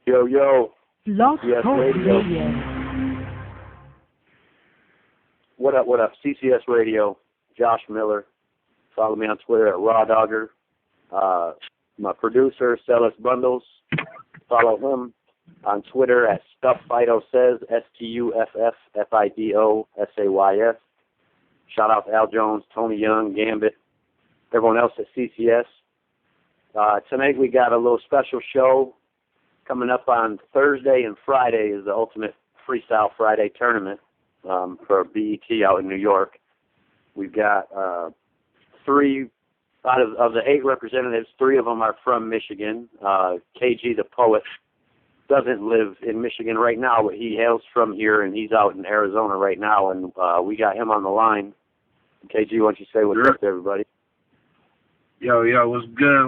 Yo, yo. Blog Talk Radio. What up, what up? CCS Radio, Josh Miller. Follow me on Twitter at RawDogger. My producer, Celis Bundles. Follow him on Twitter at StuffFidoSays, StuffFidoSays. Shout out to Al Jones, Tony Young, Gambit, everyone else at CCS. Tonight we got a little special show coming up on Thursday and Friday is the Ultimate Freestyle Friday tournament for BET out in New York. We've got 3 out of the 8 representatives, 3 of them are from Michigan. KG the Poet doesn't live in Michigan right now, but he hails from here, and he's out in Arizona right now, and we got him on the line. KG, why don't you say what's up to everybody? Yo, what's good?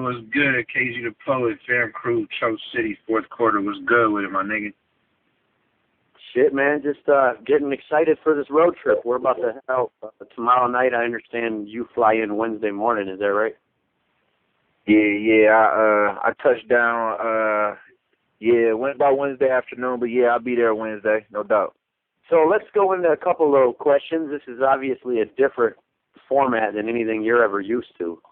KG the Poet, Fam Crew, Choke City, 4th quarter, what's good with it, my nigga? Shit, man, just getting excited for this road trip. We're about to head out tomorrow night. I understand you fly in Wednesday morning, is that right? Yeah, I touched down, went by Wednesday afternoon, but yeah, I'll be there Wednesday, no doubt. So let's go into a couple of questions. This is obviously a different format than anything you're ever used to.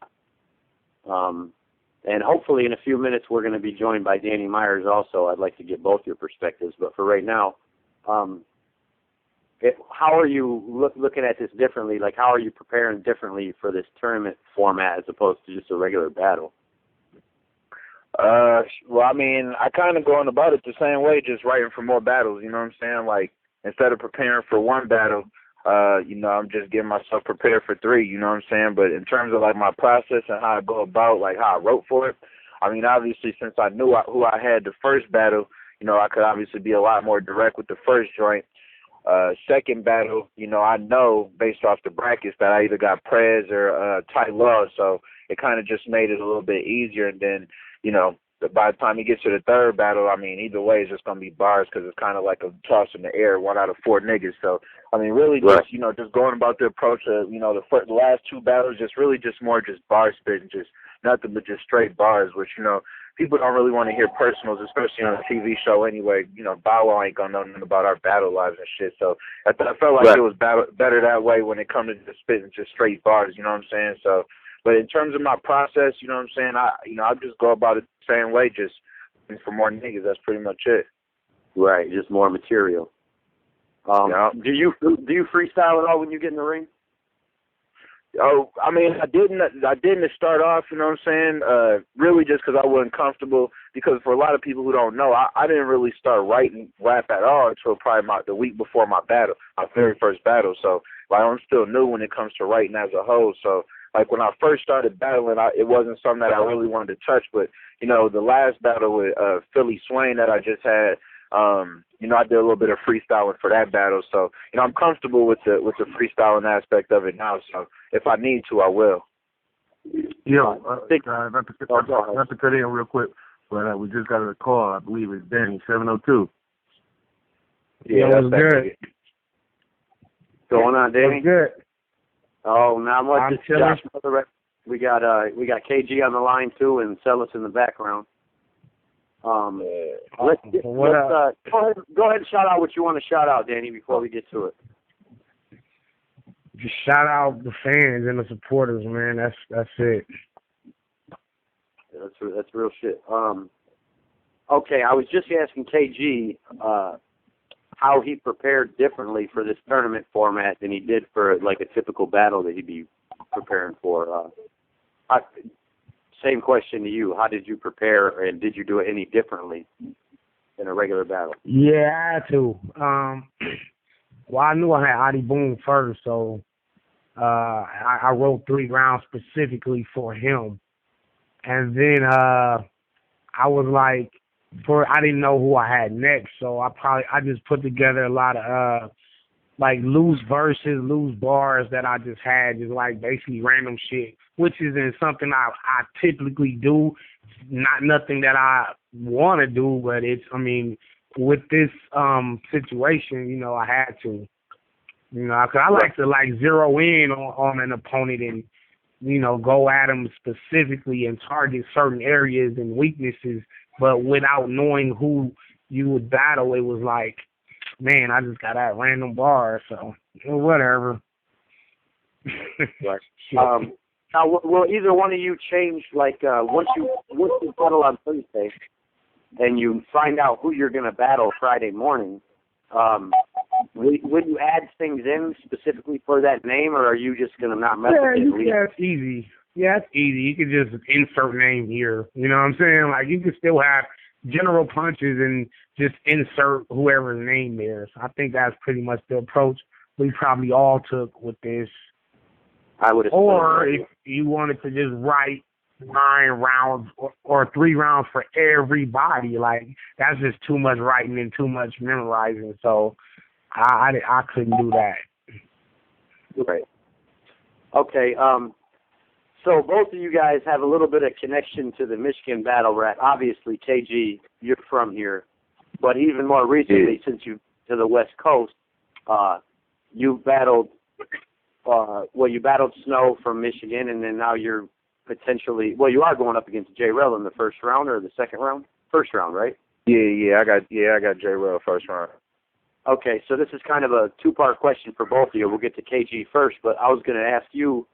And hopefully in a few minutes we're going to be joined by Danny Myers also. I'd like to get both your perspectives, but for right now, how are you looking at this differently? Like, how are you preparing differently for this tournament format as opposed to just a regular battle? Well, I mean, I kind of going about it the same way, just writing for more battles, you know what I'm saying? Like, instead of preparing for one battle, I'm just getting myself prepared for 3, you know what I'm saying? But in terms of, like, my process and how I go about, like, how I wrote for it, I mean, obviously, since I knew who I had the first battle, I could obviously be a lot more direct with the first joint. Second battle, I know based off the brackets that I either got Prez or Tight Law, so it kind of just made it a little bit easier. And then, by the time you get to the third battle, I mean, either way, it's just going to be bars because it's kind of like a toss in the air, 1 out of 4 niggas. So, I mean, really just, just going about the approach of, the last 2 battles, just really just more just bar spitting, just nothing but just straight bars, which, people don't really want to hear personals, especially on a TV show anyway. Bow Wow ain't going to know nothing about our battle lives and shit. So I felt like it was better that way when it comes to just spitting just straight bars, you know what I'm saying? So, but in terms of my process, you know what I'm saying, I just go about it the same way, just for more niggas. That's pretty much it. Right, just more material. Do you freestyle at all when you get in the ring? Oh, I mean, I didn't start off, you know what I'm saying, really just because I wasn't comfortable, because for a lot of people who don't know, I didn't really start writing rap at all until probably the week before my battle, my very first battle, so like, I'm still new when it comes to writing as a whole, so like when I first started battling, it wasn't something that I really wanted to touch, but, the last battle with Philly Swain that I just had, I did a little bit of freestyling for that battle, so I'm comfortable with the freestyling aspect of it now. So if I need to, I will. Not to cut in real quick, but we just got a call. I believe it's Danny 702. Yeah, that's good. Going on, Danny? Good. Oh, not much. I'm It's chilling. Josh. We got KG on the line too, and Celis in the background. Go ahead and shout out what you want to shout out, Danny, before we get to it. Just shout out the fans and the supporters, man. That's it. Yeah, that's real shit. Okay, I was just asking KG how he prepared differently for this tournament format than he did for like a typical battle that he'd be preparing for. Same question to you. How did you prepare, and did you do it any differently than a regular battle? Yeah, I had to. Well, I knew I had Adi Boom first, so I wrote 3 rounds specifically for him. And then I was like, I didn't know who I had next, so I just put together a lot of like loose verses, loose bars that I just had, just like basically random shit, which isn't something I typically do. Not nothing that I want to do, but with this situation, I had to, because I like to like zero in on an opponent and, go at them specifically and target certain areas and weaknesses but without knowing who you would battle, it was like, man, I just got that random bar, so whatever. Right. Now, will either one of you change, like, once you battle on Thursday and you find out who you're going to battle Friday morning, would you add things in specifically for that name, or are you just going to not mess with it? Yeah, it's easy. Yeah, it's easy. You can just insert name here. You know what I'm saying? Like, you can still have general punches and just insert whoever's name there. So I think that's pretty much the approach we probably all took with this. I would assume. Or if you wanted to just write 9 rounds or 3 rounds for everybody, like, that's just too much writing and too much memorizing. So I couldn't do that. Right. Okay. So both of you guys have a little bit of connection to the Michigan battle rap. Obviously, KG, you're from here, but even more recently, since you to the West Coast, you battled. You battled Snow from Michigan, and then now you're potentially. Well, you are going up against J-Rel in the first round or the second round. First round, right? Yeah. I got J-Rel first round. Okay, so this is kind of a 2-part question for both of you. We'll get to KG first, but I was going to ask you.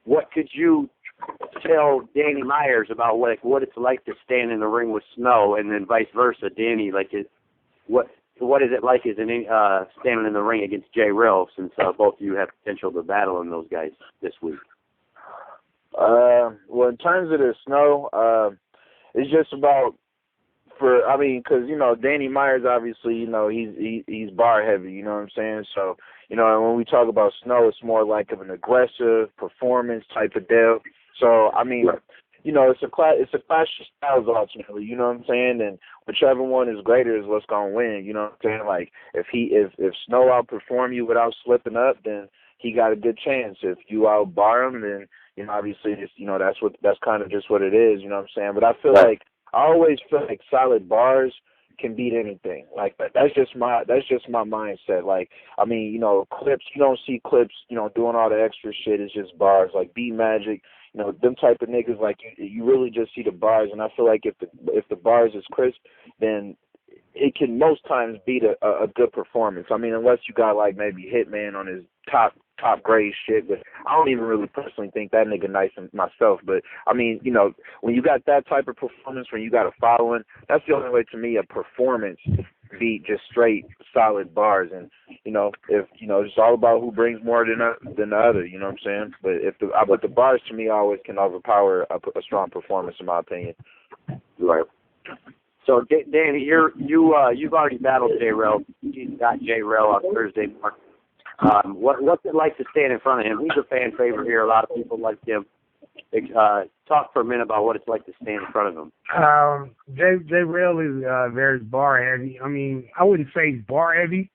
What could you tell Danny Myers about what it's like to stand in the ring with Snow, and then vice versa, Danny? Like, what is it like standing in the ring against J-Rel, since both of you have potential to battle in those guys this week? Well, in terms of the Snow, it's just about because Danny Myers, obviously, he's bar heavy, you know what I'm saying? So, when we talk about Snow, it's more like of an aggressive performance type of deal. So, it's a clash of styles ultimately, you know what I'm saying? And whichever one is greater is what's gonna win, you know what I'm saying? Like, if Snow outperform you without slipping up, then he got a good chance. If you outbar him, then obviously it's, that's kind of just what it is, you know what I'm saying? But I always feel like solid bars can beat anything. Like, that's just my mindset. Like, clips, you don't see clips, doing all the extra shit. It's just bars. Like B Magic, them type of niggas, like, you really just see the bars. And I feel like if the bars is crisp, then it can most times beat a good performance. Unless you got like maybe Hitman on his top grade shit, but I don't even really personally think that nigga nice myself. But when you got that type of performance, when you got a following, that's the only way to me a performance beat just straight solid bars. And it's all about who brings more than the other. You know what I'm saying? But the bars to me always can overpower a strong performance, in my opinion. Right. So Danny, you've already battled J-Rel. You got J-Rel on Thursday. What's it like to stand in front of him? He's a fan favorite here. A lot of people like him. Talk for a minute about what it's like to stand in front of him. J-Rel is very bar heavy. I wouldn't say he's bar heavy.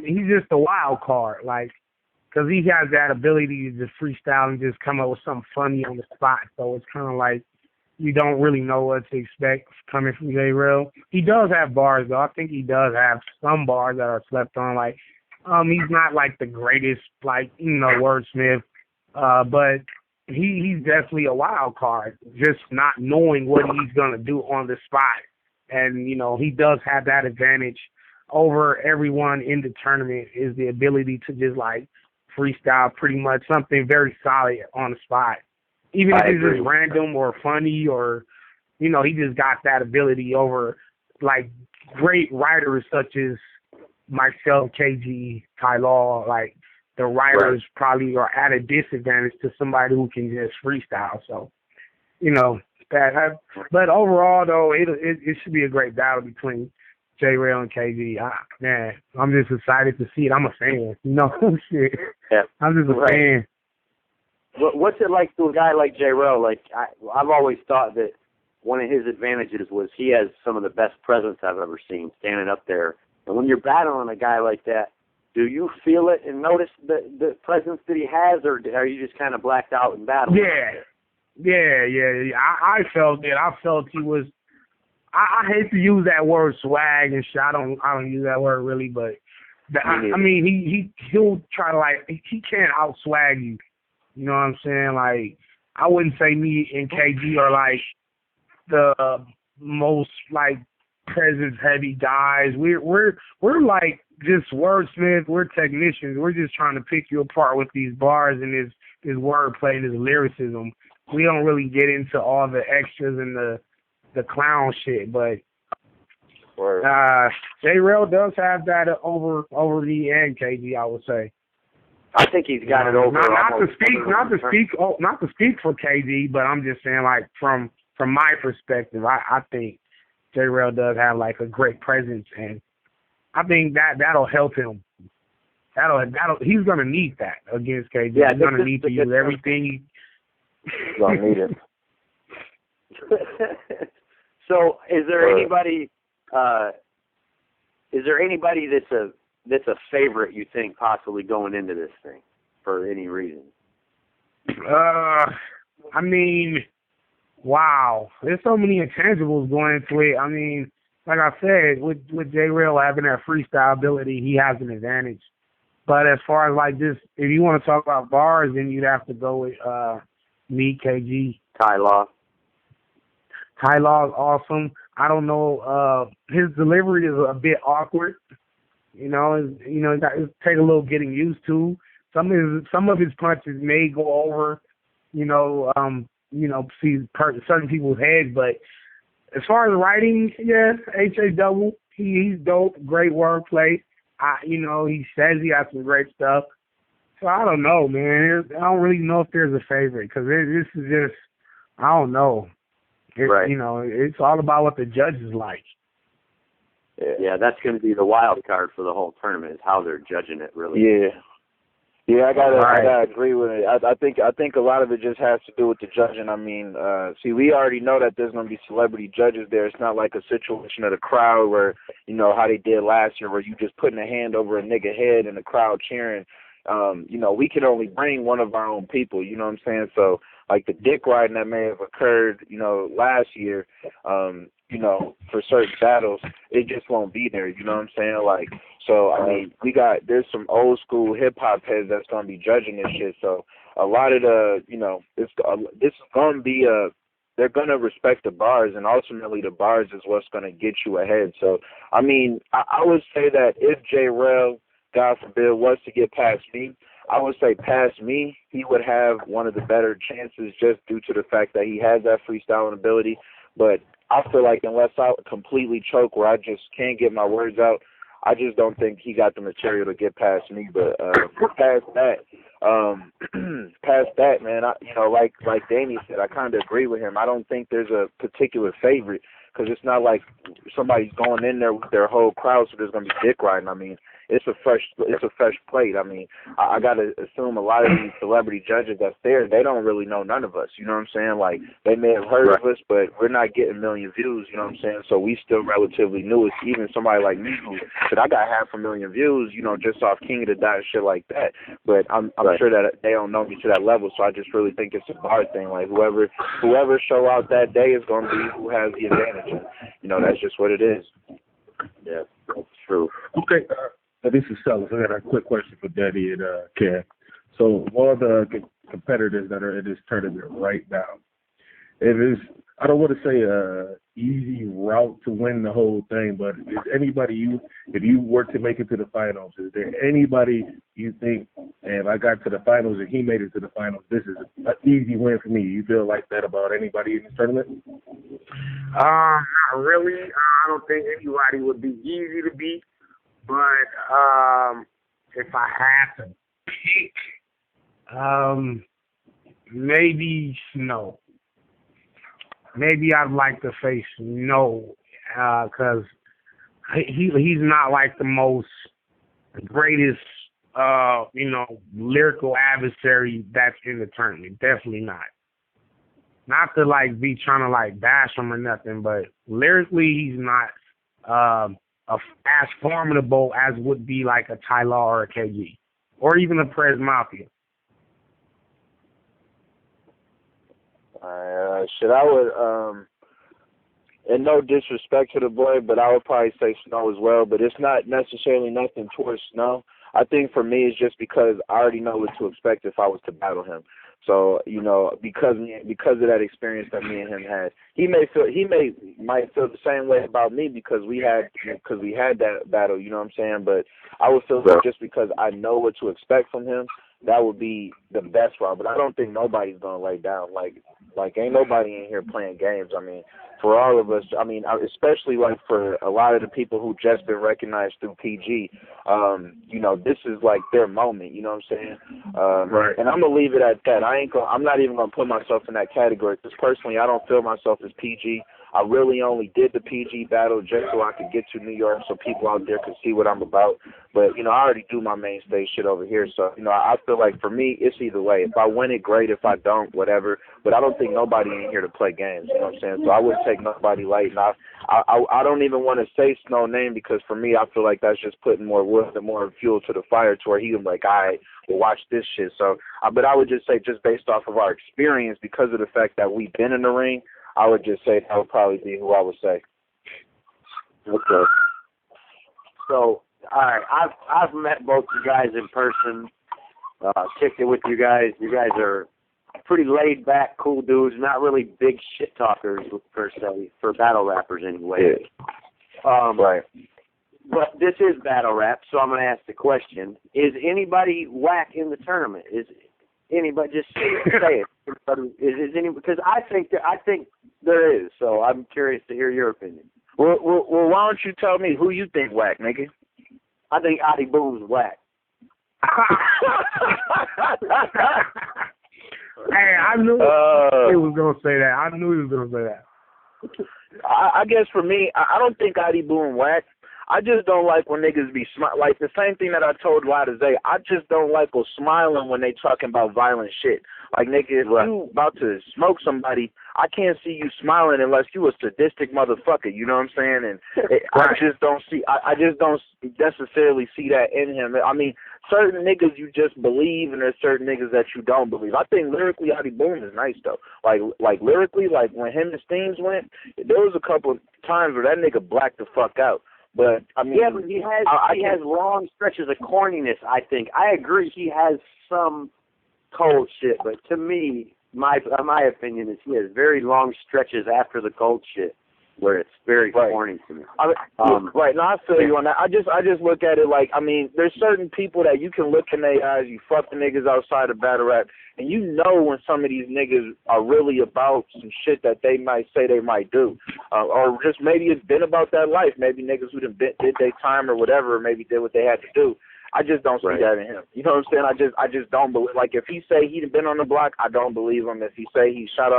He's just a wild card, because he has that ability to just freestyle and just come up with something funny on the spot. So it's kind of like you don't really know what to expect coming from J-Rel. He does have bars, though. I think he does have some bars that are slept on. He's not like the greatest, wordsmith, but he's definitely a wild card, just not knowing what he's going to do on the spot. And, he does have that advantage over everyone in the tournament, is the ability to just, freestyle pretty much something very solid on the spot. Even if it's just random or funny or, he just got that ability over, great writers such as myself, KG, Ty Law. The writers probably are at a disadvantage to somebody who can just freestyle. So, but overall, though, it should be a great battle between J-Rel and KG. Man, I'm just excited to see it. I'm a fan. Shit. Yeah. I'm just a fan. What's it like to a guy like J-Rel? I've always thought that one of his advantages was he has some of the best presence I've ever seen, standing up there. And when you're battling a guy like that, do you feel it and notice the presence that he has, or are you just kind of blacked out in battle? Yeah. I felt it. I felt he was. I hate to use that word swag and shit. I don't use that word really, but he'll try to he can't out swag you. You know what I'm saying? I wouldn't say me and KG are like the most like presence heavy guys. We're like just wordsmiths. We're technicians. We're just trying to pick you apart with these bars and this wordplay and this lyricism. We don't really get into all the extras and the clown shit, but J-Rail does have that over the end, KG, I would say. I think he's got it over. Not to speak for KG, but I'm just saying, like from my perspective, I think J-Rail does have like a great presence, and I think that'll help him. He's gonna need that against KG. Yeah, he's gonna need to use everything. He's gonna need it. So, is there anybody? Is there anybody that's a favorite you think possibly going into this thing for any reason? I mean, wow, there's so many intangibles going into it. I mean, like I said, with J-Rail having that freestyle ability, he has an advantage. But as far as like just, if you want to talk about bars, then you'd have to go with me, KG. Ty Law. Ty Law is awesome. I don't know, his delivery is a bit awkward. It take a little getting used to. Some of his punches may go over, see certain people's heads. But as far as writing, yeah, H.A. Double, he's dope, great wordplay. He says he has some great stuff. So I don't know, man. I don't really know if there's a favorite because this is just, I don't know. Right. It's all about what the judges like. Yeah, that's going to be the wild card for the whole tournament is how they're judging it, really. Yeah, I gotta agree with it. I think a lot of it just has to do with the judging. I mean, see, we already know that there's gonna be celebrity judges there. It's not like a situation of the crowd where how they did last year, where you just putting a hand over a nigga head and the crowd cheering. We can only bring one of our own people. You know what I'm saying? So like the dick riding that may have occurred, last year, for certain battles, it just won't be there. You know what I'm saying? Like, so I mean, there's some old school hip hop heads that's gonna be judging this shit. So a lot of the, this is gonna be they're gonna respect the bars, and ultimately the bars is what's gonna get you ahead. So I mean, I would say that if J-Rail, God forbid, was to get past me, I would say past me, he would have one of the better chances just due to the fact that he has that freestyling ability. But I feel like unless I completely choke where I just can't get my words out, I just don't think he got the material to get past me. But past that, man, like Danny said, I kind of agree with him. I don't think there's a particular favorite because it's not like somebody's going in there with their whole crowd, so there's gonna be dick riding. I mean, it's a fresh plate. I mean, I gotta assume a lot of these celebrity judges that's there, they don't really know none of us. You know what I'm saying? Like, they may have heard of us, but we're not getting million views. You know what I'm saying? So we still relatively new. It's even somebody like me who said I got 500,000 views, just off King of the Dot and shit like that. But I'm sure that they don't know me to that level. So I just really think it's a bar thing. Like whoever show out that day is gonna be who has the advantage. And, that's just what it is. Yeah, that's true. Okay. This is Sellers. I got a quick question for Daddy and Cam. So, all the competitors that are in this tournament right now, I don't want to say a easy route to win the whole thing, but is anybody if you were to make it to the finals, is there anybody you think, if I got to the finals and he made it to the finals, this is an easy win for me? You feel like that about anybody in this tournament? Not really. I don't think anybody would be easy to beat. But if I had to pick, maybe Snow. Maybe I'd like to face Snow because he's not like the most greatest, lyrical adversary that's in the tournament. Definitely not. Not to like be trying to like bash him or nothing, but lyrically he's not as formidable as would be like a Ty Law or a KG, or even a Prez Mafia. I would, and no disrespect to the boy, but I would probably say Snow as well, but it's not necessarily nothing towards Snow. I think for me it's just because I already know what to expect if I was to battle him. So, because of that experience that me and him had, he might feel the same way about me because we had that battle. You know what I'm saying? But I would feel that just because I know what to expect from him, that would be the best route. But I don't think nobody's gonna lay down. Like ain't nobody in here playing games. I mean, for all of us, especially like for a lot of the people who just been recognized through PG, this is like their moment. You know what I'm saying? Right. And I'm gonna leave it at that. I'm not even gonna put myself in that category because personally, I don't feel myself as PG. I really only did the PG battle just so I could get to New York so people out there could see what I'm about. But, I already do my main stage shit over here. So, I feel like for me, it's either way. If I win it, great. If I don't, whatever. But I don't think nobody in here to play games. You know what I'm saying? So I wouldn't take nobody light. And I don't even want to say Snow name because for me, I feel like that's just putting more wood and more fuel to the fire to where he can be like, all right, well, watch this shit. So, but I would just say just based off of our experience because of the fact that we've been in the ring, I would just say that would probably be who I would say. Okay. So, all right, I've met both you guys in person, kicked it with you guys. You guys are pretty laid back, cool dudes, not really big shit talkers per se, for battle rappers anyway. Yeah. Right. But this is battle rap, so I'm going to ask the question: is anybody whack in the tournament? Is anybody just say it? Is any? Because I think there is. So I'm curious to hear your opinion. Well, why don't you tell me who you think whack, nigga? I think Adi Boom's whack. Hey, I knew he was gonna say that. I knew he was gonna say that. I guess for me, I don't think Adi Boom whack. I just don't like when niggas be like the same thing that I told Wada Zay. I just don't like them smiling when they talking about violent shit. Like, nigga, if you about to smoke somebody, I can't see you smiling unless you a sadistic motherfucker. You know what I'm saying? And I just don't necessarily see that in him. I mean, certain niggas you just believe, and there's certain niggas that you don't believe. I think lyrically, Adi Boom is nice though. Like lyrically, like when him and Steams went, there was a couple times where that nigga blacked the fuck out. But I mean, yeah, but he has long stretches of corniness. I think I agree. He has some cold shit, but to me, my opinion is he has very long stretches after the cold shit where it's very corny to me. Right. No, I feel you on that. I just look at it like, I mean, there's certain people that you can look in their eyes, you fuck the niggas outside of battle rap, and you know when some of these niggas are really about some shit that they might say they might do. Or just maybe it's been about that life. Maybe niggas who did their time or whatever, or maybe did what they had to do. I just don't see that in him. You know what I'm saying? I just don't believe. Like, if he say he'd been on the block, I don't believe him. If he say he shot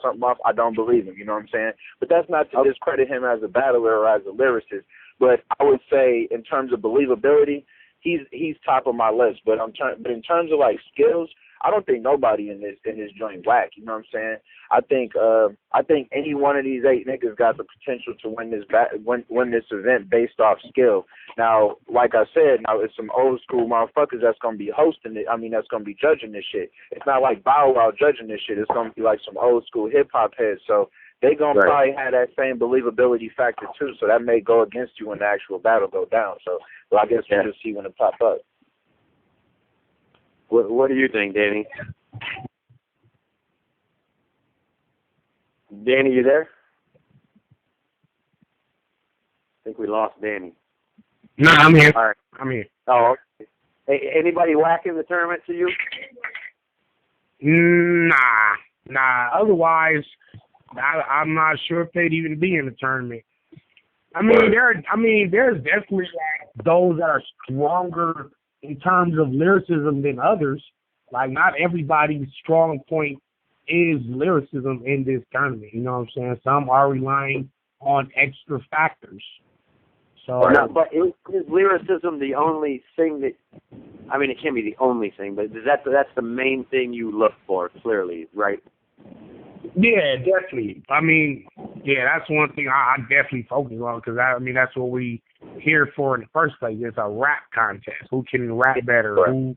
something off, I don't believe him. You know what I'm saying? But that's not to discredit him as a battler or as a lyricist. But I would say in terms of believability, he's top of my list. But in terms of like skills, I don't think nobody in this joint whack. You know what I'm saying? I think any one of these 8 niggas got the potential to win this event based off skill. Now, like I said, it's some old school motherfuckers that's gonna be hosting it. I mean, that's gonna be judging this shit. It's not like Bow Wow judging this shit. It's gonna be like some old school hip hop heads. So they gonna probably have that same believability factor too. So that may go against you when the actual battle go down. So, well, I guess we'll just see when it pop up. What do you think, Danny? Danny, you there? I think we lost Danny. No, I'm here. All right. I'm here. Oh, okay. Hey, anybody whack in the tournament to you? Nah. Otherwise, I'm not sure if they'd even be in the tournament. There's definitely like those that are stronger in terms of lyricism than others. Like, not everybody's strong point is lyricism in this tournament. You know what I'm saying? Some are relying on extra factors. So, no, but is lyricism the only thing that? I mean, it can't be the only thing, but that's the main thing you look for. Clearly, right? Yeah, definitely. I mean, yeah, that's one thing I definitely focus on because that's what we here for in the first place. It's a rap contest. Who can rap better? Right. Who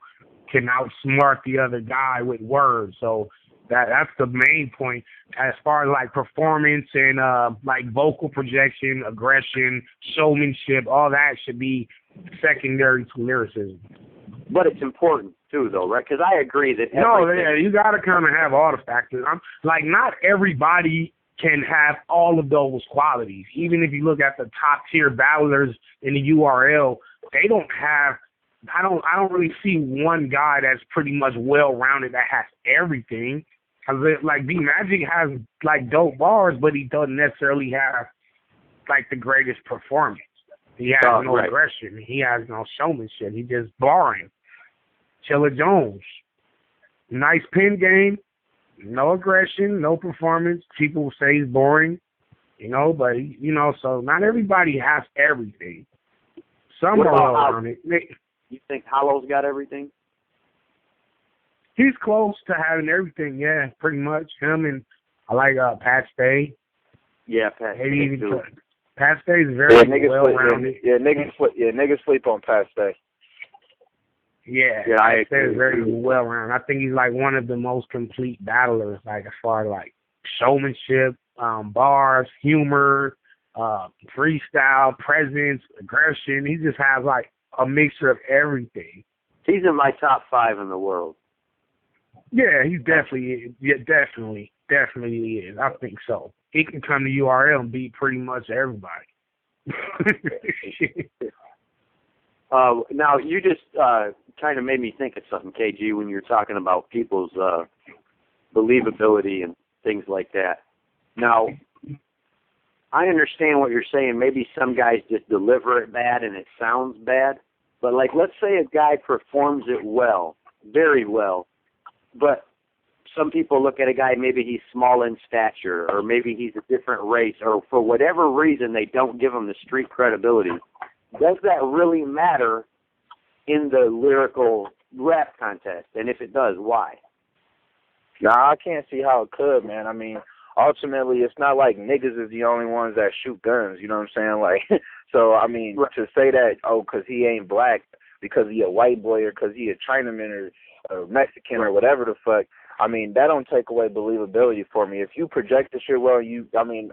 can outsmart the other guy with words? So that's the main point. As far as like performance and like vocal projection, aggression, showmanship, all that should be secondary to lyricism. But it's important too, though, right? Because I agree that No, yeah, you got to kind of have all the factors. I'm like, not everybody can have all of those qualities. Even if you look at the top tier battlers in the URL, they don't have. I don't really see one guy that's pretty much well rounded that has everything. Cause like B Magic has like dope bars, but he doesn't necessarily have like the greatest performance. He has no aggression. He has no showmanship. He just barring. Chilla Jones, nice pin game, no aggression, no performance. People say he's boring, but so not everybody has everything. Some are well rounded. You think Hollow's got everything? He's close to having everything, yeah, pretty much. Him and I like Pat Stay. Yeah, Pat Stay too. Pat Stay is very well-rounded. Niggas sleep on Pat Stay. Yeah, Pat Stay is very well-rounded. I think he's like one of the most complete battlers, like as far as like showmanship, bars, humor, freestyle, presence, aggression. He just has like a mixture of everything. He's in my top 5 in the world. Yeah, he definitely is. Yeah, definitely is. I think so. He can come to URL and beat pretty much everybody. Now, you just kind of made me think of something, KG, when you were talking about people's believability and things like that. Now, I understand what you're saying. Maybe some guys just deliver it bad and it sounds bad. But, like, let's say a guy performs it well, very well, but some people look at a guy, maybe he's small in stature, or maybe he's a different race, or for whatever reason they don't give him the street credibility. Does that really matter in the lyrical rap contest? And if it does, why? Nah, I can't see how it could, man. I mean, ultimately, it's not like niggas is the only ones that shoot guns, you know what I'm saying? Like, so, I mean, to say that, because he ain't black, because he a white boy, or because he a Chinaman or Mexican or whatever the fuck, I mean, that don't take away believability for me. If you project the shit well,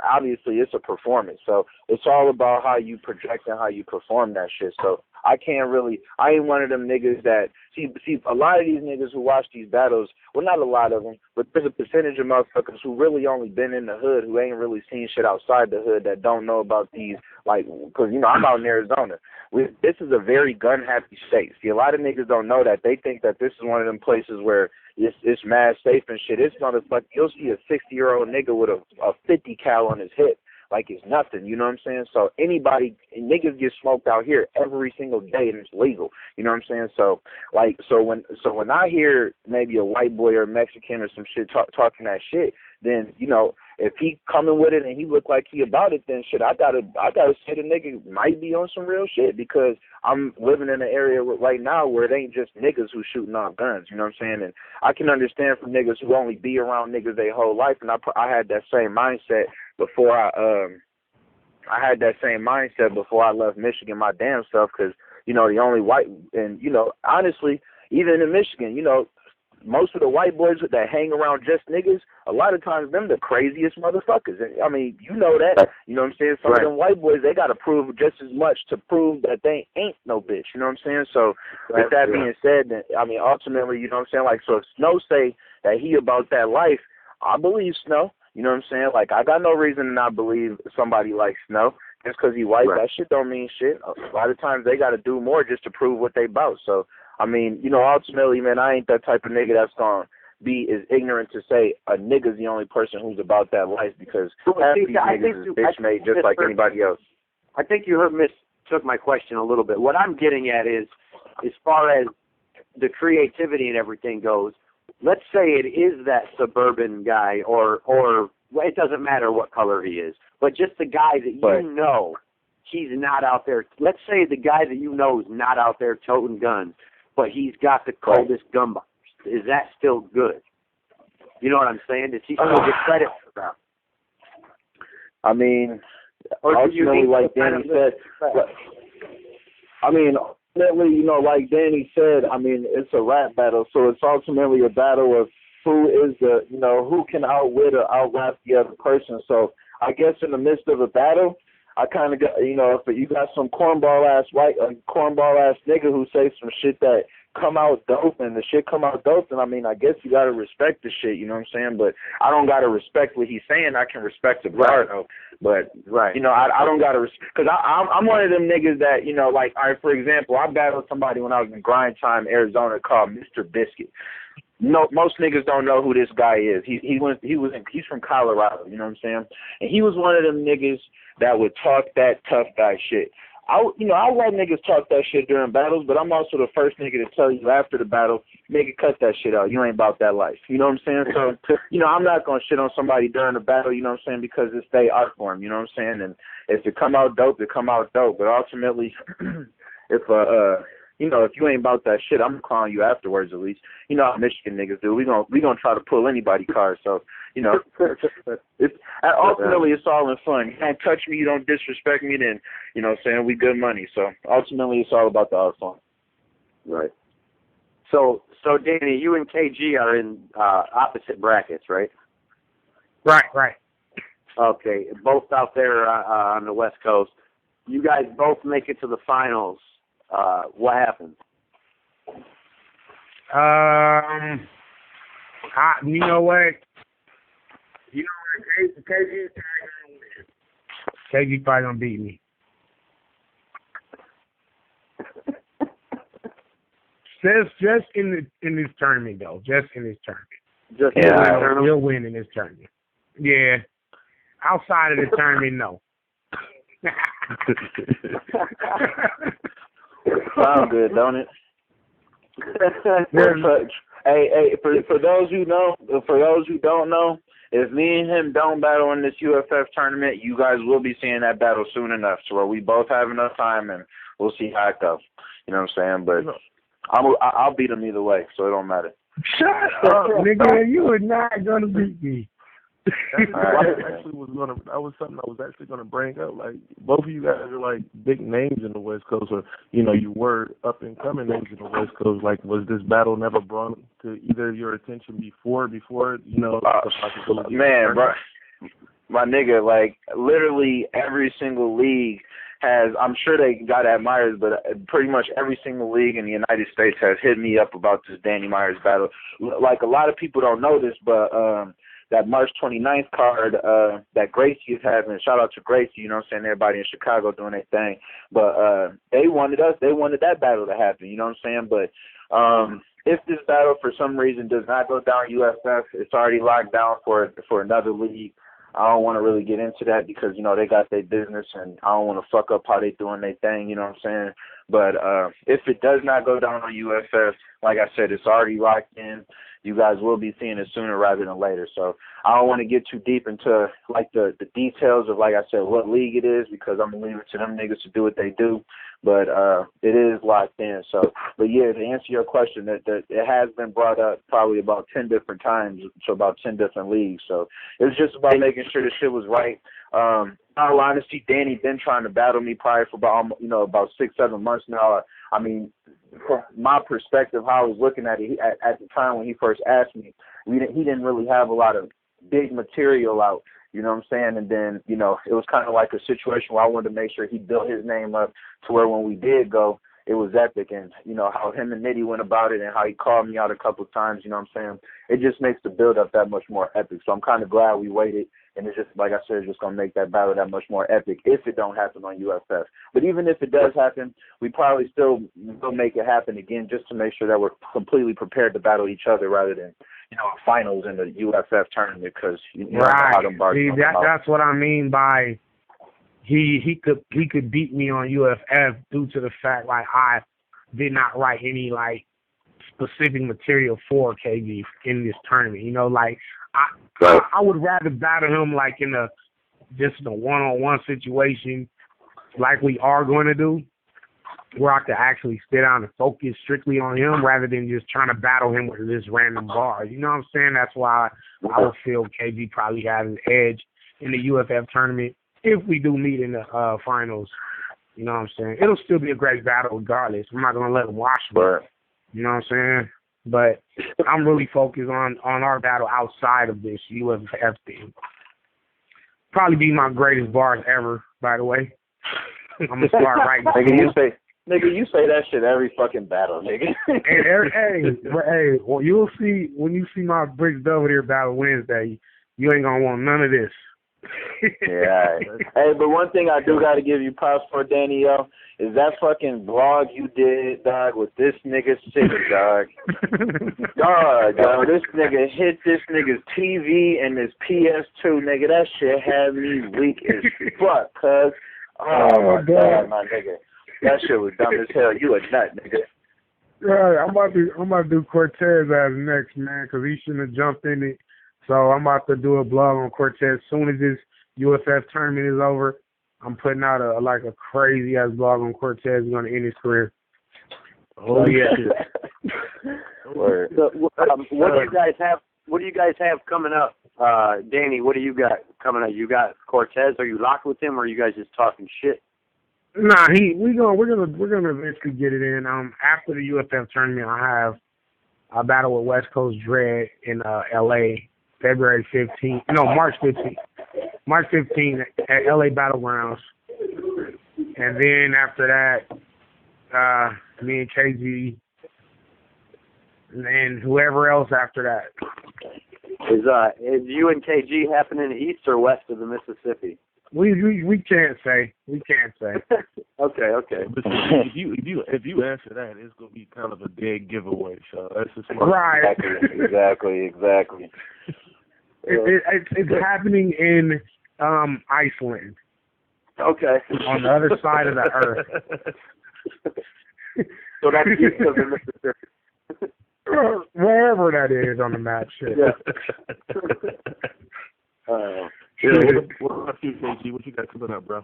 obviously it's a performance. So it's all about how you project and how you perform that shit. So I ain't one of them niggas that, see, a lot of these niggas who watch these battles, well, not a lot of them, but there's a percentage of motherfuckers who really only been in the hood, who ain't really seen shit outside the hood, that don't know about these, like, because, I'm out in Arizona. This is a very gun-happy state. See, a lot of niggas don't know that. They think that this is one of them places where it's mad safe and shit. It's motherfucker. You'll see a 60-year-old nigga with a 50 cal on his hip like it's nothing. You know what I'm saying? So niggas get smoked out here every single day and it's legal. You know what I'm saying? So when I hear maybe a white boy or a Mexican or some shit talking that shit, then if he coming with it and he look like he about it, then shit, I gotta say the nigga might be on some real shit, because I'm living in an area right now where it ain't just niggas who shooting off guns. You know what I'm saying? And I can understand from niggas who only be around niggas their whole life, and I had that same mindset before I had that same mindset before I left Michigan my damn self, because the only white, and honestly, even in Michigan, most of the white boys that hang around just niggas, a lot of times them the craziest motherfuckers. And, I mean, you know that. You know what I'm saying? Some of them white boys, they got to prove just as much to prove that they ain't no bitch. You know what I'm saying? So with that being said, then, I mean, ultimately, you know what I'm saying? Like, so if Snow say that he about that life, I believe Snow. You know what I'm saying? Like, I got no reason to not believe somebody like Snow. Just because he white, that shit don't mean shit. A lot of times they got to do more just to prove what they about. So, I mean, ultimately, man, I ain't that type of nigga that's going to be as ignorant to say a nigga's the only person who's about that life, because half these niggas is bitch made just like anybody else. I think you mistook my question a little bit. What I'm getting at is, as far as the creativity and everything goes, let's say it is that suburban guy or well, it doesn't matter what color he is, but just the guy that he's not out there. Let's say the guy that is not out there toting guns, but he's got the coldest gun bars. Is that still good? You know what I'm saying? Does he still get credit for that? I mean, ultimately, like Danny said, like Danny said, I mean, it's a rap battle, so it's ultimately a battle of who is who can outwit or outrap the other person. So I guess in the midst of a battle, I kind of got, if you got some cornball ass nigga who say some shit that come out dope and the shit come out dope, then I mean, I guess you gotta respect the shit, you know what I'm saying? But I don't gotta respect what he's saying. I can respect the bar though. But you know, I don't gotta because I'm one of them niggas that, you know, like, all right, for example, I battled somebody when I was in Grind Time, Arizona, called Mr. Biscuit. No, most niggas don't know who this guy is. He's from Colorado, you know what I'm saying? And he was one of them niggas that would talk that tough guy shit. I let niggas talk that shit during battles, but I'm also the first nigga to tell you after the battle, nigga, cut that shit out. You ain't about that life. You know what I'm saying? So, you know, I'm not gonna shit on somebody during the battle, you know what I'm saying, because it's they art form, you know what I'm saying? And if it come out dope, it come out dope. But ultimately, if you know, if you ain't about that shit, I'm calling you afterwards at least. You know how Michigan niggas do. We gonna try to pull anybody card. So, you know, ultimately it's all in fun. You don't touch me, you don't disrespect me, then, you know what I'm saying, we good money. So ultimately it's all about the art form. Right. So Danny, you and KG are in opposite brackets, right? Right. Okay, both out there on the West Coast. You guys both make it to the finals. What happened? You know what? KG's probably gonna win. KG probably gonna beat me. Just in this tournament though. Just in this tournament. He'll win in this tournament. Yeah. Outside of the tournament, no. Sound good, don't it? Hey, for those who don't know, if me and him don't battle in this UFF tournament, you guys will be seeing that battle soon enough, to where we both have enough time and we'll see how it goes. You know what I'm saying? But I'll beat him either way, so it don't matter. Shut up, nigga! You are not gonna beat me. That was something I was actually gonna bring up. Like, both of you guys are like big names in the West Coast, or you know, you were up and coming names in the West Coast. Like, was this battle never brought to either of your attention before you know, the possibility? Man, bro, my nigga, like literally every single league has. I'm sure they got admirers, but pretty much every single league in the United States has hit me up about this Danny Myers battle. Like, a lot of people don't know this, but that March 29th card that Gracie is having, shout out to Gracie, you know what I'm saying, everybody in Chicago doing their thing. But they wanted that battle to happen, you know what I'm saying? But if this battle for some reason does not go down USF, it's already locked down for another league. I don't want to really get into that because, you know, they got their business and I don't want to fuck up how they doing their thing, you know what I'm saying? But if it does not go down on USF, like I said, it's already locked in. You guys will be seeing it sooner rather than later. So I don't want to get too deep into, like, the details of, like I said, what league it is, because I'm going to leave it to them niggas to do what they do. But it is locked in. So, but yeah, to answer your question, that it has been brought up probably about 10 different times to about 10 different leagues. So it's just about making sure the shit was right. In all honesty, Danny been trying to battle me probably for about 6-7 months now. I mean, from my perspective, how I was looking at it, at the time when he first asked me, he didn't really have a lot of big material out. You know what I'm saying? And then, you know, it was kind of like a situation where I wanted to make sure he built his name up to where when we did go, it was epic. And, you know, how him and Nitty went about it and how he called me out a couple of times, you know what I'm saying? It just makes the build-up that much more epic. So I'm kind of glad we waited. And it's just, like I said, it's just going to make that battle that much more epic if it don't happen on UFF. But even if it does happen, we probably still will make it happen again just to make sure that we're completely prepared to battle each other rather than, you know, finals in the UFF tournament, because you know how them bars. See, that's what I mean by he could beat me on UFF due to the fact, like, I did not write any, like, specific material for KG in this tournament. You know, like, I would rather battle him like in a one-on-one situation like we are going to do, where I could actually sit down and focus strictly on him rather than just trying to battle him with this random bar. You know what I'm saying? That's why I would feel KG probably has an edge in the UFF tournament if we do meet in the finals. You know what I'm saying? It'll still be a great battle regardless. I'm not going to let him watch me. You know what I'm saying? But I'm really focused on our battle outside of this UFF thing. Probably be my greatest bars ever, by the way. I'm going to start writing. Nigga, you say that shit every fucking battle, nigga. hey, well, you'll see when you see my Bricks over there battle Wednesday. You ain't gonna want none of this. Yeah. Hey, but one thing I do gotta give you props for, Danny, yo, is that fucking vlog you did, dog, with this nigga sick, dog. Dog, this nigga hit this nigga's TV and his PS2, nigga. That shit had me weak as fuck, cuz. Oh my God, my nigga. That shit was dumb as hell. You a nut, nigga. Yeah, I'm about to do Cortez as next, man, because he shouldn't have jumped in it. So I'm about to do a blog on Cortez. As soon as this UFF tournament is over, I'm putting out a crazy ass blog on Cortez. He's gonna end his career. Oh yeah. Word. So, what do you guys have? What do you guys have coming up, Danny? What do you got coming up? You got Cortez? Are you locked with him, or are you guys just talking shit? Nah, we're gonna eventually get it in. After the UFF tournament, I have a battle with West Coast Dread in LA, February 15th. No, March 15th. March 15th at LA Battlegrounds. And then after that, me and KG, and then whoever else after that. Is you and KG happening east or west of the Mississippi? We can't say. We can't say. Okay. But if you answer that, it's gonna be kind of a dead giveaway. So that's just right. Exactly. It's happening in Iceland. Okay. On the other side of the earth. So that's east of the Mississippi. Wherever that is on the map, shit. Yeah. What about you, KG? What you got coming up, bro?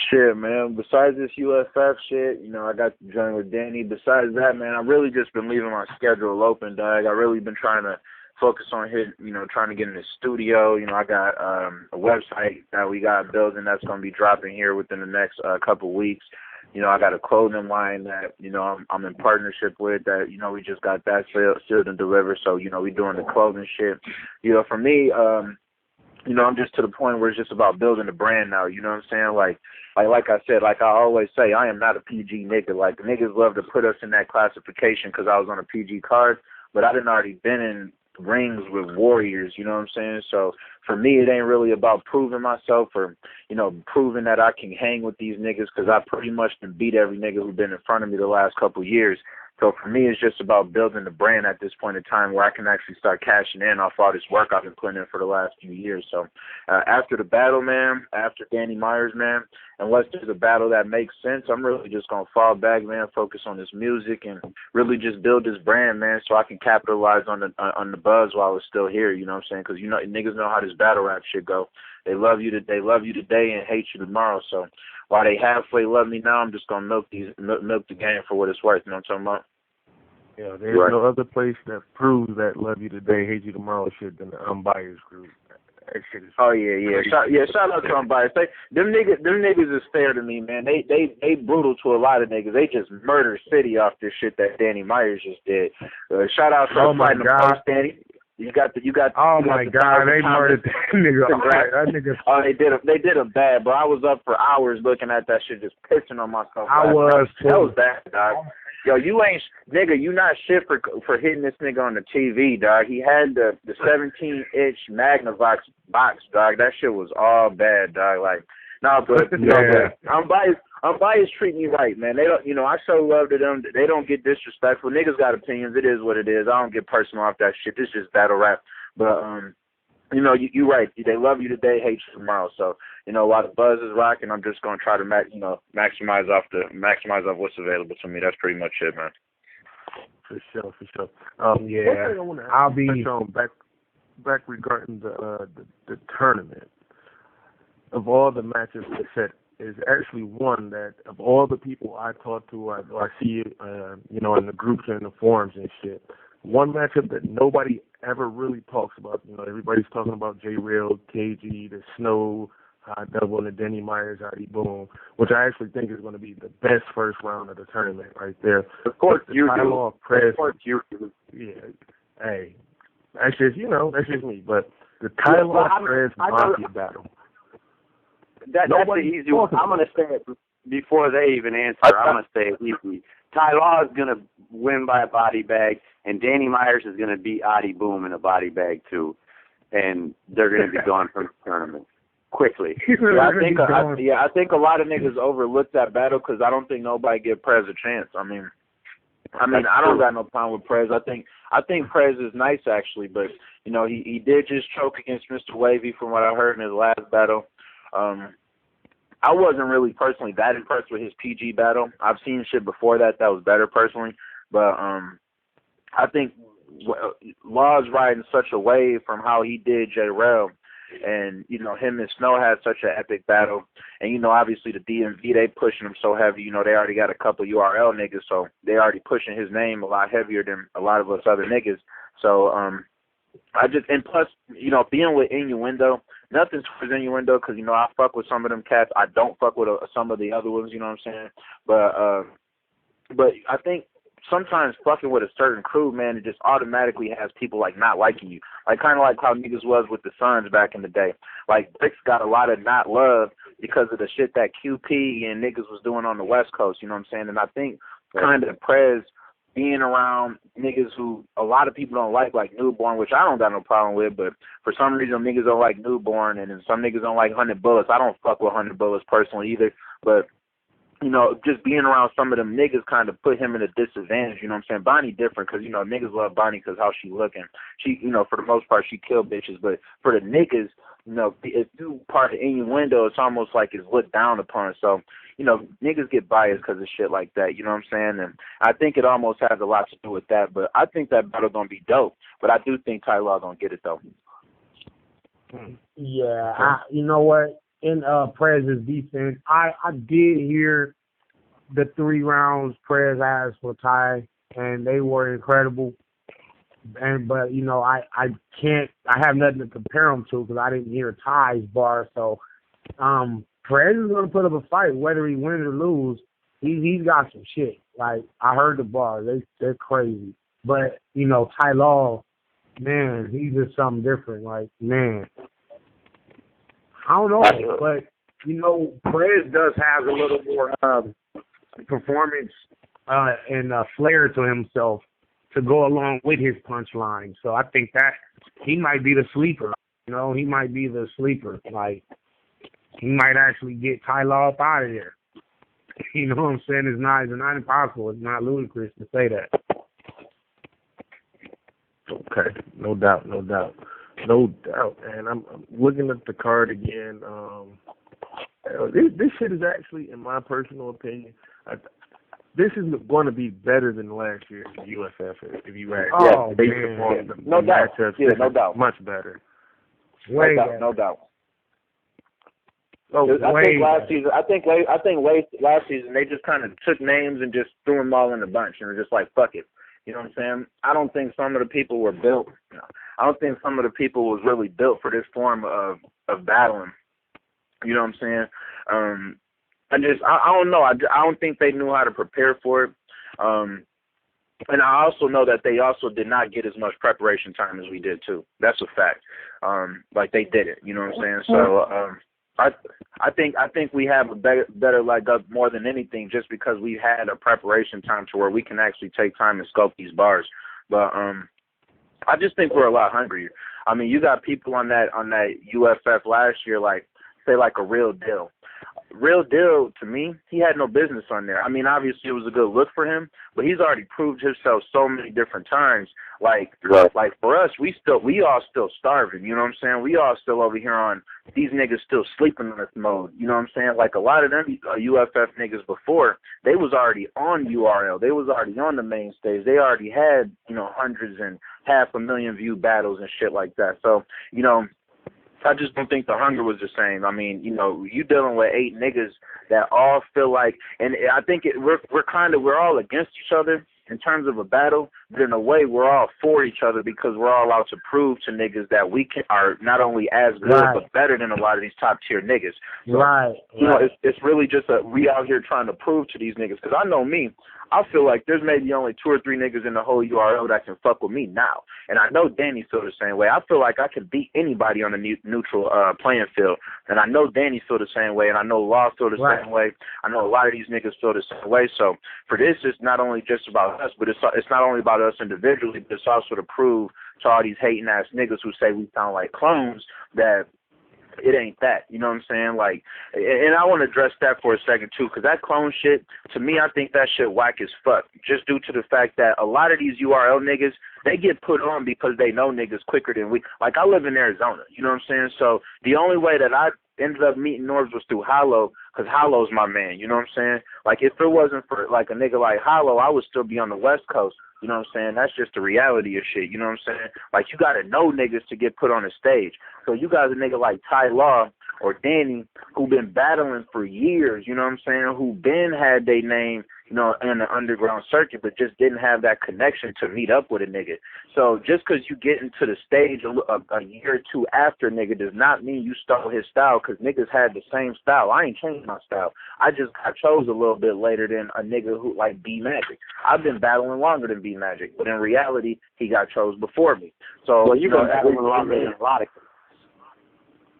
Shit, man. Besides this UFF shit, I got to join with Danny. Besides that, man, I've really just been leaving my schedule open, dog. I really been trying to focus on trying to get in the studio. I got a website that we got building that's going to be dropping here within the next couple weeks. I got a clothing line that, I'm in partnership with that, we just got that sealed and delivered. So, we doing the clothing shit. For me, I'm just to the point where it's just about building a brand now. You know what I'm saying? Like I said, like I always say, I am not a PG nigga. Like, niggas love to put us in that classification because I was on a PG card, but I done already been in rings with warriors, you know what I'm saying? So for me, it ain't really about proving myself or, proving that I can hang with these niggas because I pretty much been beat every nigga who's been in front of me the last couple of years. So for me, it's just about building the brand at this point in time where I can actually start cashing in off all this work I've been putting in for the last few years. So after the battle, man, after Danny Myers, man, unless there's a battle that makes sense, I'm really just going to fall back, man, focus on this music and really just build this brand, man, so I can capitalize on the buzz while it's still here, you know what I'm saying? Because, niggas know how this battle rap shit go. They love you today and hate you tomorrow. So while they halfway love me now, I'm just going to milk the game for what it's worth, you know what I'm talking about? Yeah, there's no other place that proves that love you today, hate you tomorrow shit than the Unbiased group. That shit is Shout out to Unbiased. Them niggas is fair to me, man. They brutal to a lot of niggas. They just murder City off this shit that Danny Myers just did. Shout out to fighting the post, Danny. You got. Oh my God, they murdered that nigga. That nigga. Oh, they did him bad, bro. I was up for hours looking at that shit, just pissing on myself. I was too. That was bad, dog. Yo, you not shit for hitting this nigga on the TV, dog. He had the 17-inch Magnavox box, dog. That shit was all bad, dog. Like, but Unbiased treat me right, man. They don't, I show love to them. They don't get disrespectful. Niggas got opinions. It is what it is. I don't get personal off that shit. This is just battle rap. But you right. They love you today, hate you tomorrow. So, while the buzz is rocking, I'm just gonna try to maximize off what's available to me. That's pretty much it, man. For sure. Yeah, I'll be back regarding the tournament. Of all the matches they said, is actually one that of all the people I talk to, or I see, in the groups and the forums and shit, one matchup that nobody ever really talks about. Everybody's talking about J-Real, KG, the Snow, Devil, and the Denny Myers, Artie Boom, which I actually think is going to be the best first round of the tournament right there. Of course you do. Of course you do. Yeah. Hey, that's just me. But the Tyler Prez Mafia battle. That's the easy one. I'm going to say it. before they even answer, I'm going to say it easily. Ty Law is going to win by a body bag, and Danny Myers is going to beat Adi Boom in a body bag, too. And they're going to be gone from the tournament quickly. I think a lot of niggas overlooked that battle because I don't think nobody give Prez a chance. I mean, I don't got no problem with Prez. I think Prez is nice actually, but you know he did just choke against Mr. Wavy from what I heard in his last battle. I wasn't really personally that impressed with his PG battle. I've seen shit before that was better personally, but I think Law's riding such a wave from how he did J-Rel. And, you know, him and Snow had such an epic battle. And, you know, obviously the DMV, they pushing him so heavy. You know, they already got a couple URL niggas, so they already pushing his name a lot heavier than a lot of us other niggas. So, and plus, you know, being with Innuendo, nothing towards Innuendo because, you know, I fuck with some of them cats. I don't fuck with some of the other ones, you know what I'm saying? But I think sometimes fucking with a certain crew, man, it just automatically has people, like, not liking you. Like, kind of like how niggas was with the Suns back in the day. Like, Bricks got a lot of not love because of the shit that QP and niggas was doing on the West Coast, you know what I'm saying? And I think kind of Prez being around niggas who a lot of people don't like Newborn, which I don't got no problem with, but for some reason niggas don't like Newborn, and then some niggas don't like 100 Bullets. I don't fuck with 100 Bullets personally either, but you know, just being around some of them niggas kind of put him in a disadvantage, you know what I'm saying? Bonnie different because, you know, niggas love Bonnie because how she looking. She, you know, for the most part, she kill bitches. But for the niggas, you know, if you part of Innuendo, it's almost like it's looked down upon. So, you know, niggas get biased because of shit like that, you know what I'm saying? And I think it almost has a lot to do with that. But I think that battle going to be dope. But I do think Ty Law going to get it, though. Yeah, you know what? In Prez's defense, I did hear the 3 rounds Prez asked for Ty, and they were incredible. But you know, I have nothing to compare them to because I didn't hear Ty's bar. So Prez is gonna put up a fight whether he wins or lose. He's got some shit. Like I heard the bars, they're crazy. But you know, Ty Law, man, he's just something different. Like man. I don't know, but you know, Prez does have a little more performance and flair to himself to go along with his punchline. So I think that he might be the sleeper. You know, he might be the sleeper. Like he might actually get Ty Law up out of there. You know what I'm saying? It's not impossible. It's not ludicrous to say that. Okay, no doubt. And I'm looking at the card again. This shit is actually, in my personal opinion, this is going to be better than last year's USF. If you ask, based upon the matchups, no doubt, much better. No doubt. I think last season they just kind of took names and just threw them all in a bunch and were just like, fuck it. You know what I'm saying? I don't think some of the people were built. I don't think some of the people was really built for this form of battling. You know what I'm saying? I don't know. I don't think they knew how to prepare for it. And I also know that they also did not get as much preparation time as we did too. That's a fact. Like they did it. You know what I'm saying? So I think we have a better leg up more than anything just because we had a preparation time to where we can actually take time and scope these bars. But I just think we're a lot hungrier. I mean, you got people on that UFF last year, like say like a Real Deal. Real Deal, to me, he had no business on there. I mean, obviously it was a good look for him, but he's already proved himself so many different times. Like for us, we all still starving. You know what I'm saying? We all still over here on these niggas still sleeping in this mode. You know what I'm saying? Like a lot of them UFF niggas before, they was already on URL. They was already on the main stage. They already had, you know, hundreds and 500,000 view battles and shit like that. So, you know, I just don't think the hunger was the same. I mean, you know, you dealing with 8 niggas that all feel like, and I think we're all against each other in terms of a battle, but in a way, we're all for each other because we're all out to prove to niggas that we are not only as good but better than a lot of these top tier niggas. So, you know, it's really just we out here trying to prove to these niggas. Because I know me, I feel like there's maybe only 2 or 3 niggas in the whole URL that can fuck with me now. And I know Danny feel the same way. I feel like I can beat anybody on the neutral playing field. And I know Danny feel the same way. And I know Law feel the same way. I know a lot of these niggas feel the same way. So for this, it's not only just about us, but it's not only about us individually, but it's also to prove to all these hating ass niggas who say we sound like clones that it ain't that, you know what I'm saying? Like, and I want to address that for a second too, because that clone shit, to me, I think that shit whack as fuck. Just due to the fact that a lot of these URL niggas, they get put on because they know niggas quicker than we. Like, I live in Arizona, you know what I'm saying? So the only way that I ended up meeting Norbs was through Hollow, because Hollow's my man, you know what I'm saying? Like, if it wasn't for like a nigga like Hollow, I would still be on the West Coast. You know what I'm saying? That's just the reality of shit. You know what I'm saying? Like, you got to know niggas to get put on the stage. So you got a nigga like Ty Law or Danny who been battling for years, you know what I'm saying, who been had their name, you know, in the underground circuit, but just didn't have that connection to meet up with a nigga. So just because you get into the stage a year or two after a nigga does not mean you stole his style, because niggas had the same style. I ain't changed my style. I just got chose a little bit later than a nigga who like B Magic. I've been battling longer than B Magic, but in reality, he got chose before me. So well, you've been battling longer than a lot of.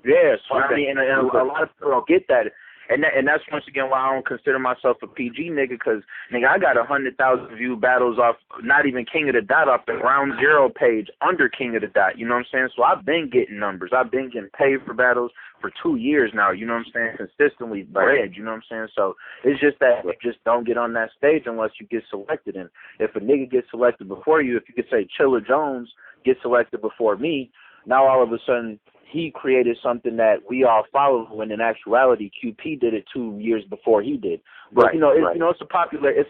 Yeah, so I mean, and a lot of people don't get that. And that's once again why I don't consider myself a PG nigga, because, nigga, I got 100,000 view battles off, not even King of the Dot, off the Ground Zero page under King of the Dot, you know what I'm saying? So I've been getting numbers. I've been getting paid for battles for 2 years now, you know what I'm saying? Consistently bread, you know what I'm saying? So it's just that you just don't get on that stage unless you get selected. And if a nigga gets selected before you, if you could say Chilla Jones gets selected before me, now all of a sudden he created something that we all follow, when in actuality QP did it 2 years before he did. But you know, it's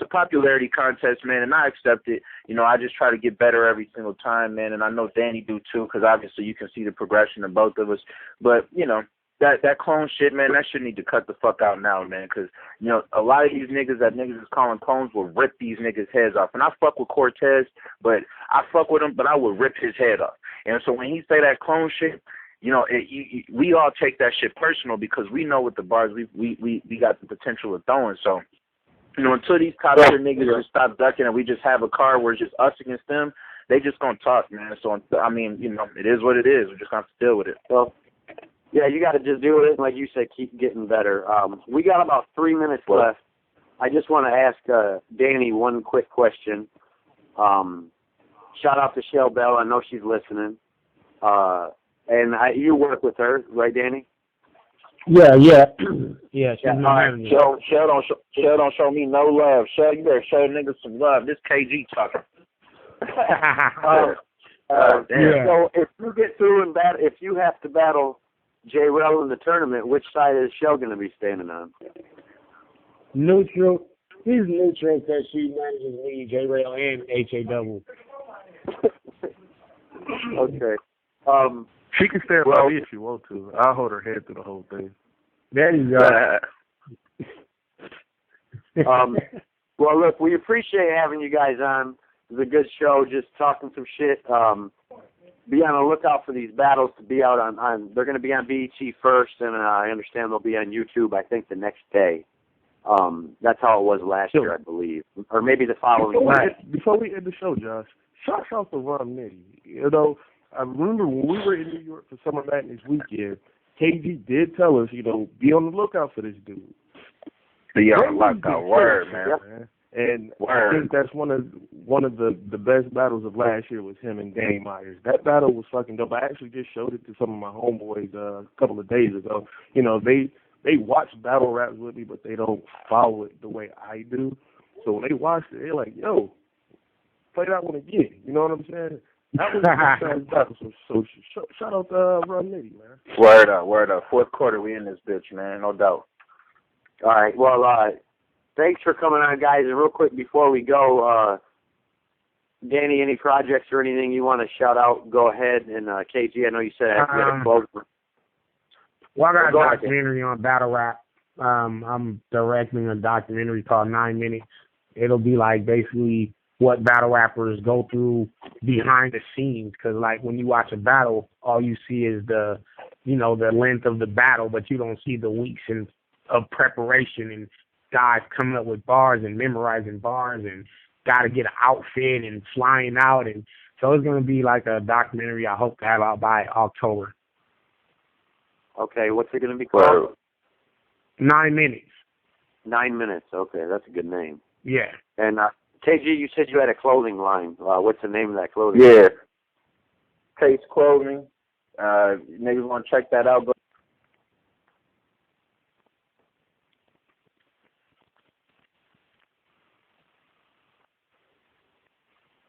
a popularity contest, man, and I accept it. You know, I just try to get better every single time, man, and I know Danny do too, because obviously you can see the progression of both of us. But you know, that clone shit, man, that shit need to cut the fuck out now, man, because you know, a lot of these niggas that niggas is calling clones will rip these niggas' heads off. And I fuck with Cortez, but I fuck with him, but I would rip his head off. And so when he say that clone shit, you know, we all take that shit personal, because we know what the bars we got the potential of throwing. So, you know, until these top tier niggas just stop ducking and we just have a card where it's just us against them, they just gonna talk, man. So, I mean, you know, it is what it is. We're just gonna have to deal with it. Well, yeah, you got to just do it, like you said, keep getting better. We got about 3 minutes left. I just want to ask Danny one quick question. Shout out to Shell Bell. I know she's listening. And you work with her, right, Danny? Yeah. Yeah, she's my manager. Shell don't show me no love. Shell, you better show niggas some love. This KG talking. So if you get through and if you have to battle J-Rel in the tournament, which side is Shell going to be standing on? Neutral. He's neutral because she manages me, J-Rail, and H-A-double. Okay. She can stand by me if she wants to. I'll hold her head through the whole thing. There you go. Well, look, we appreciate having you guys on. It was a good show, just talking some shit. Be on the lookout for these battles to be out on they're going to be on BET first, and I understand they'll be on YouTube, I think, the next day. That's how it was last year, I believe. Or maybe the following week. Before we end the show, Josh, shout out to Ron Nitty. You know, I remember when we were in New York for Summer Madness weekend, KG did tell us, you know, be on the lookout for this dude. Be on the lookout, word, man. And I think that's one of the best battles of last year was him and Danny Myers. That battle was fucking dope. I actually just showed it to some of my homeboys a couple of days ago. You know, they watch battle raps with me, but they don't follow it the way I do. So when they watch it, they're like, yo, play that one again. You know what I'm saying? That was a battle. So shout out to Ron Nitty, man. Word up. Fourth quarter, we in this bitch, man. No doubt. All right. Well, thanks for coming on, guys. And real quick before we go, Danny, any projects or anything you want to shout out, go ahead. And KG, I know you said you had a close. Well, I got a documentary on battle rap. I'm directing a documentary called 9 Minutes. It'll be like basically what battle rappers go through behind the scenes. Because, like, when you watch a battle, all you see is the length of the battle, but you don't see the weeks of preparation and guys coming up with bars and memorizing bars and got to get an outfit and flying out. And so it's going to be like a documentary I hope to have out by October. Okay, what's it going to be called? 9 minutes. 9 minutes. Okay, that's a good name. Yeah. And KG, you said you had a clothing line. What's the name of that clothing? Yeah. Taste Clothing. Niggas want to check that out. Go